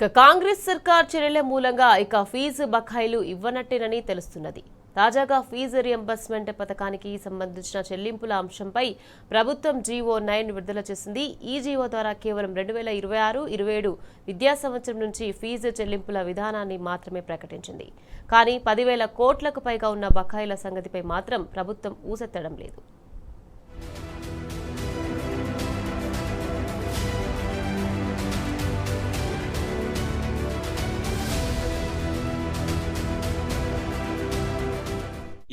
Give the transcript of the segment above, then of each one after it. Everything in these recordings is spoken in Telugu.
కాంగ్రెస్ సర్కార్ చర్యల మూలంగా ఫీజు బకాయిలు ఇవ్వనట్టేనని తెలుస్తున్నది. తాజాగా ఫీజు రియంబర్స్మెంట్ పథకానికి సంబంధించిన చెల్లింపుల అంశంపై ప్రభుత్వం జీవో-9 విడుదల చేసింది. ఈ జీవో ద్వారా కేవలం 2026-27 విద్యా సంవత్సరం నుంచి ఫీజు చెల్లింపుల విధానాన్ని మాత్రమే ప్రకటించింది. కానీ 10,000 కోట్లకు పైగా ఉన్న బకాయిల సంగతిపై మాత్రం ప్రభుత్వం ఊసెత్తడం లేదు.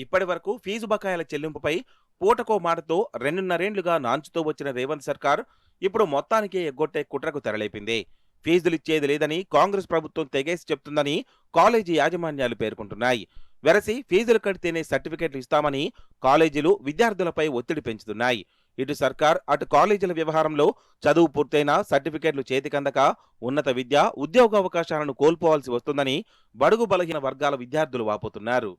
ఇప్పటి వరకు ఫీజు బకాయిల చెల్లింపుపై పూటకో మాటతో 2.5 నాంచుతూ వచ్చిన రేవంత్ సర్కార్ ఇప్పుడు మొత్తానికే ఎగ్గొట్టే కుట్రకు తెరలేపింది. ఫీజులిచ్చేది లేదని కాంగ్రెస్ ప్రభుత్వం తెగేసి చెప్తుందని కాలేజీ యాజమాన్యాలు పేర్కొంటున్నాయి. వెరసి ఫీజులు కడితేనే సర్టిఫికెట్లు ఇస్తామని కాలేజీలు విద్యార్థులపై ఒత్తిడి పెంచుతున్నాయి. ఇటు సర్కార్ అటు కాలేజీల వ్యవహారంలో చదువు పూర్తయినా సర్టిఫికెట్లు చేతికందక ఉన్నత విద్య ఉద్యోగావకాశాలను కోల్పోవాల్సి వస్తుందని బడుగు బలహీన వర్గాల విద్యార్థులు వాపోతున్నారు.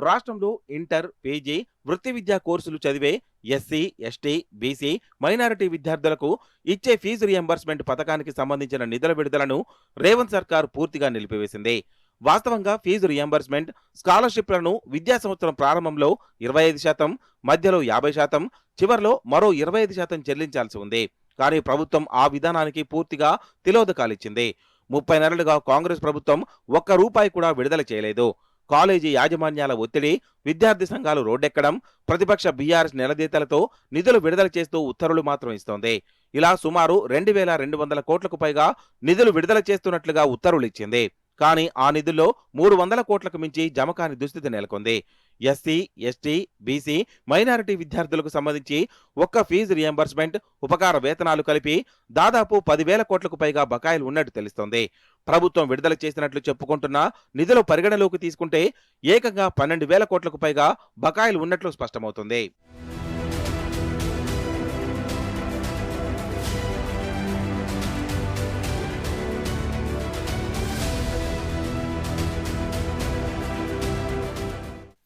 రాష్ట్రంలో ఇంటర్, పీజీ, వృత్తి విద్యా కోర్సులు చదివే ఎస్సీ, ఎస్టీ, బీసీ, మైనారిటీ విద్యార్థులకు ఇచ్చే ఫీజు రియంబర్స్మెంట్ పథకానికి సంబంధించిన నిధుల విడుదలను రేవంత్ సర్కార్ పూర్తిగా నిలిపివేసింది. వాస్తవంగా ఫీజు రియంబర్స్మెంట్, స్కాలర్షిప్లను విద్యా సంవత్సరం ప్రారంభంలో 25%, మధ్యలో 50%, చివర్లో మరో 25% చెల్లించాల్సి ఉంది. కానీ ప్రభుత్వం ఆ విధానానికి పూర్తిగా తిలోదకాలిచ్చింది. 30 నెలలుగా కాంగ్రెస్ ప్రభుత్వం ఒక్క రూపాయి కూడా విడుదల చేయలేదు. కాలేజీ యాజమాన్యాల ఒత్తిడి, విద్యార్థి సంఘాలు రోడ్డెక్కడం, ప్రతిపక్ష బీఆర్ఎస్ నిలదీతలతో నిధులు విడుదల చేస్తూ ఉత్తర్వులు మాత్రం ఇస్తోంది. ఇలా సుమారు 2,200 కోట్లకు పైగా నిధులు విడుదల చేస్తున్నట్లుగా ఉత్తర్వులు ఇచ్చింది. కానీ ఆ నిధుల్లో 300 కోట్లకు మించి జమకాని దుస్థితి నెలకొంది. ఎస్సీ, ఎస్టీ, బీసీ, మైనారిటీ విద్యార్థులకు సంబంధించి ఒక్క ఫీజు రియంబర్స్మెంట్, ఉపకార వేతనాలు కలిపి దాదాపు 10,000 కోట్లకు పైగా బకాయిలు ఉన్నట్టు తెలుస్తోంది. ప్రభుత్వం విడుదల చేసినట్లు చెప్పుకుంటున్న నిధులు పరిగణలోకి తీసుకుంటే ఏకంగా 12,000 కోట్లకు పైగా బకాయిలు ఉన్నట్లు స్పష్టమవుతుంది.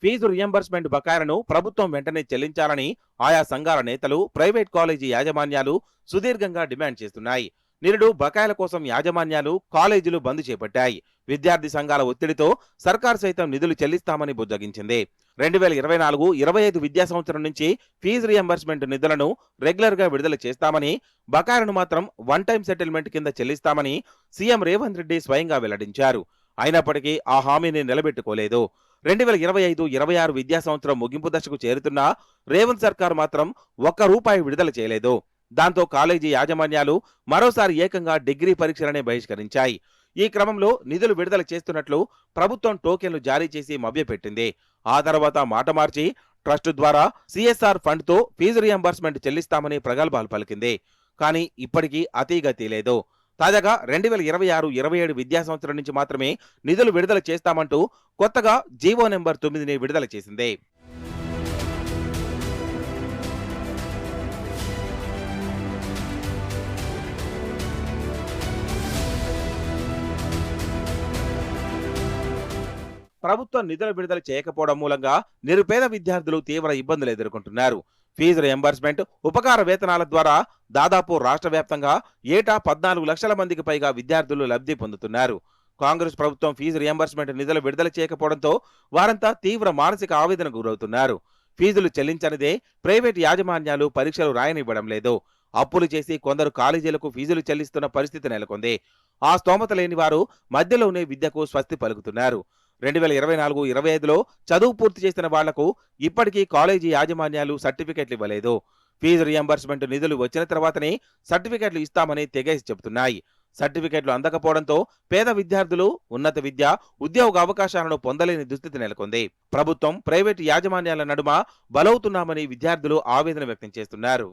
ఫీజు రియంబర్స్మెంట్ బకాయిలను ప్రభుత్వం వెంటనే చెల్లించాలని ఆయా సంఘాల నేతలు, ప్రైవేట్ కాలేజీ యాజమాన్యాలు సుదీర్ఘంగా డిమాండ్ చేస్తున్నాయి. నిరుడు బకాయిల కోసం యాజమాన్యాలు, కాలేజీలు బంద్ చేపట్టాయి. విద్యార్థి సంఘాల ఒత్తిడితో సర్కార్ సైతం నిధులు చెల్లిస్తామని బుజ్జగించింది. 2024-25 విద్యా సంవత్సరం నుంచి ఫీజు రియంబర్స్మెంట్ నిధులను రెగ్యులర్ గా విడుదల చేస్తామని, బకాయిలను మాత్రం వన్ టైం సెటిల్మెంట్ కింద చెల్లిస్తామని సీఎం రేవంత్ రెడ్డి స్వయంగా వెల్లడించారు. అయినప్పటికీ ఆ హామీని నిలబెట్టుకోలేదు. 2025-26 విద్యా సంవత్సరం ముగింపు దశకు చేరుతున్న రేవంత్ సర్కార్ మాత్రం ఒక్క రూపాయి విడుదల చేయలేదు. దాంతో కాలేజీ యాజమాన్యాలు మరోసారి ఏకంగా డిగ్రీ పరీక్షలనే బహిష్కరించాయి. ఈ క్రమంలో నిధులు విడుదల చేస్తున్నట్లు ప్రభుత్వం టోకెన్లు జారీ చేసి మభ్యపెట్టింది. ఆ తర్వాత మాట మార్చి ట్రస్ట్ ద్వారా సిఎస్ఆర్ ఫండ్తో ఫీజు రియంబర్స్మెంట్ చెల్లిస్తామని ప్రగల్భాలు పలికింది. కానీ ఇప్పటికీ అతీగతి లేదు. తాజాగా 2026-27 విద్యా సంవత్సరం నుంచి మాత్రమే నిధులు విడుదల చేస్తామంటూ కొత్తగా జీవో నెంబర్ 9ని విడుదల చేసింది. ప్రభుత్వం నిధులు విడుదల చేయకపోవడం మూలంగా నిరుపేద విద్యార్థులు తీవ్ర ఇబ్బందులు ఎదుర్కొంటున్నారు. ఫీజు రియంబర్స్మెంట్, ఉపకార వేతనాల ద్వారా దాదాపు రాష్ట్ర వ్యాప్తంగా ఏటా 14 లక్షల మందికి పైగా విద్యార్థులు లబ్ధి పొందుతున్నారు. కాంగ్రెస్ ప్రభుత్వం ఫీజు రియంబర్స్మెంట్ నిధులు విడుదల చేయకపోవడంతో వారంతా తీవ్ర మానసిక ఆవేదనకు గురవుతున్నారు. ఫీజులు చెల్లించనిదే ప్రైవేట్ యాజమాన్యాలు పరీక్షలు రాయనివ్వడం లేదు. అప్పులు చేసి కొందరు కాలేజీలకు ఫీజులు చెల్లిస్తున్న పరిస్థితి నెలకొంది. ఆ స్తోమత లేని వారు మధ్యలోనే విద్యకు స్వస్తి పలుకుతున్నారు. 2024-25లో చదువు పూర్తి చేసిన వాళ్లకు ఇప్పటికీ కాలేజీ యాజమాన్యాలు సర్టిఫికెట్లు ఇవ్వలేదు. ఫీజు రియంబర్స్మెంట్ నిధులు వచ్చిన తర్వాతనే సర్టిఫికెట్లు ఇస్తామని తెగేసి చెబుతున్నాయి. సర్టిఫికెట్లు అందకపోవడంతో పేద విద్యార్థులు ఉన్నత విద్య, ఉద్యోగ అవకాశాలను పొందలేని దుస్థితి నెలకొంది. ప్రభుత్వం, ప్రైవేటు యాజమాన్యాల నడుమ బలవుతున్నామని విద్యార్థులు ఆవేదన వ్యక్తం చేస్తున్నారు.